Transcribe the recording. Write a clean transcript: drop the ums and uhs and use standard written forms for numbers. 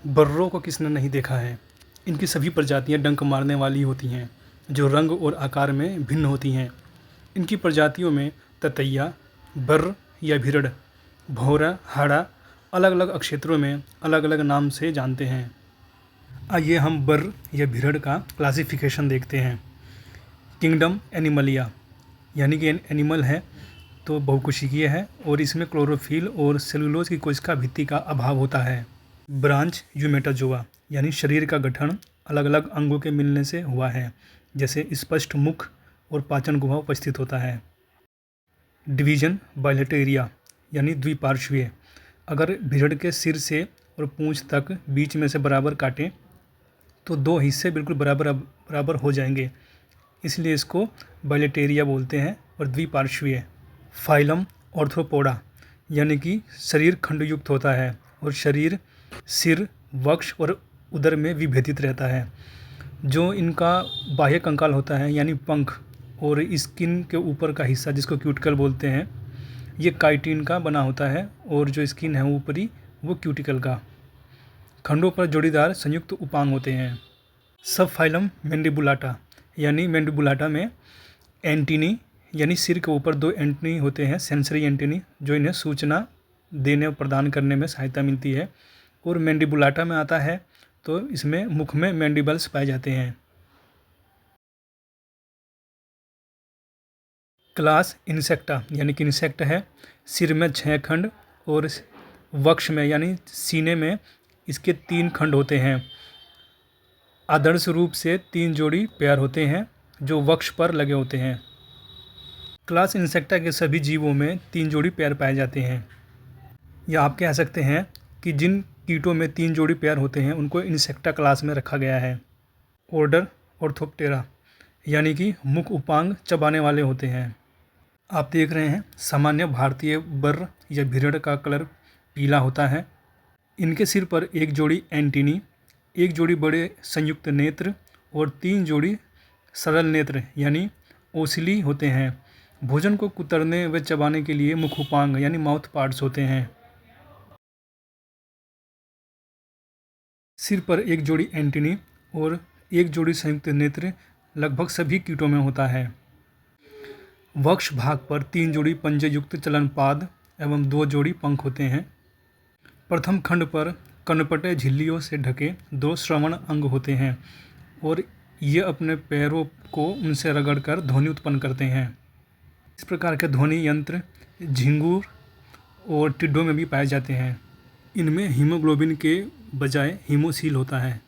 बर्रों को किसने नहीं देखा है। इनकी सभी प्रजातियां डंक मारने वाली होती हैं, जो रंग और आकार में भिन्न होती हैं। इनकी प्रजातियों में ततैया, बर्र या भिरड़, भौरा, हाड़ा अलग अलग क्षेत्रों में अलग अलग नाम से जानते हैं। आइए हम बर्र या भिरड़ का क्लासिफिकेशन देखते हैं। किंगडम एनिमलिया, यानी कि एनिमल है तो बहुकोशिकीय है और इसमें क्लोरोफिल और सेलुलोज की कोशिका भित्ति का अभाव होता है। ब्रांच यूमेटाजोआ, यानी शरीर का गठन अलग अलग अंगों के मिलने से हुआ है, जैसे स्पष्ट मुख और पाचन गुहा उपस्थित होता है। डिवीजन बाइलेटेरिया, यानी द्विपार्श्वीय, अगर भिरड़ के सिर से और पूंछ तक बीच में से बराबर काटें तो दो हिस्से बिल्कुल बराबर बराबर हो जाएंगे, इसलिए इसको बाइलेटेरिया बोलते हैं और द्विपार्श्वीय। फाइलम ऑर्थ्रोपोडा, यानी कि शरीर खंडयुक्त होता है और शरीर सिर, वक्ष और उदर में विभेदित रहता है। जो इनका बाह्य कंकाल होता है, यानी पंख और स्किन के ऊपर का हिस्सा जिसको क्यूटिकल बोलते हैं, ये काइटिन का बना होता है और जो स्किन है ऊपरी वो क्यूटिकल का। खंडों पर जोड़ीदार संयुक्त उपांग होते हैं। सब फाइलम मैंडिबुलाटा, यानी मैंडिबुलाटा में एंटीनी, यानी सिर के ऊपर दो एंटीनी होते हैं, सेंसरी एंटीनी, जो इन्हें सूचना देने और प्रदान करने में सहायता मिलती है। और मैंडिबुलाटा में आता है तो इसमें मुख में मैंडिबल्स पाए जाते हैं। क्लास इंसेक्टा, यानी कि इंसेक्ट है। सिर में 6 खंड और वक्ष में यानी सीने में इसके 3 खंड होते हैं। आदर्श रूप से 3 जोड़ी पैर होते हैं जो वक्ष पर लगे होते हैं। क्लास इंसेक्टा के सभी जीवों में 3 जोड़ी पैर पाए जाते हैं। या आप कह सकते हैं कि जिन कीटों में 3 जोड़ी पैर होते हैं उनको इंसेक्टा क्लास में रखा गया है। ऑर्डर ऑर्थोप्टेरा, यानी कि मुख उपांग चबाने वाले होते हैं। आप देख रहे हैं सामान्य भारतीय बर्र या भिरड़ का कलर पीला होता है। इनके सिर पर 1 जोड़ी एंटीनी, 1 जोड़ी बड़े संयुक्त नेत्र और 3 जोड़ी सरल नेत्र यानी ओसिली होते हैं। भोजन को कुतरने व चबाने के लिए मुख उपांग यानी माउथ पार्ट्स होते हैं। सिर पर 1 जोड़ी एंटीनी और 1 जोड़ी संयुक्त नेत्र लगभग सभी कीटों में होता है। वक्ष भाग पर 3 जोड़ी पंजे युक्त चलनपाद एवं 2 जोड़ी पंख होते हैं। प्रथम खंड पर कनपटे झिल्लियों से ढके 2 श्रवण अंग होते हैं और ये अपने पैरों को उनसे रगड़कर ध्वनि उत्पन्न करते हैं। इस प्रकार के ध्वनि यंत्र झिंगुर और टिड्डों में भी पाए जाते हैं। इनमें हीमोग्लोबिन के बजाय हीमोसील होता है।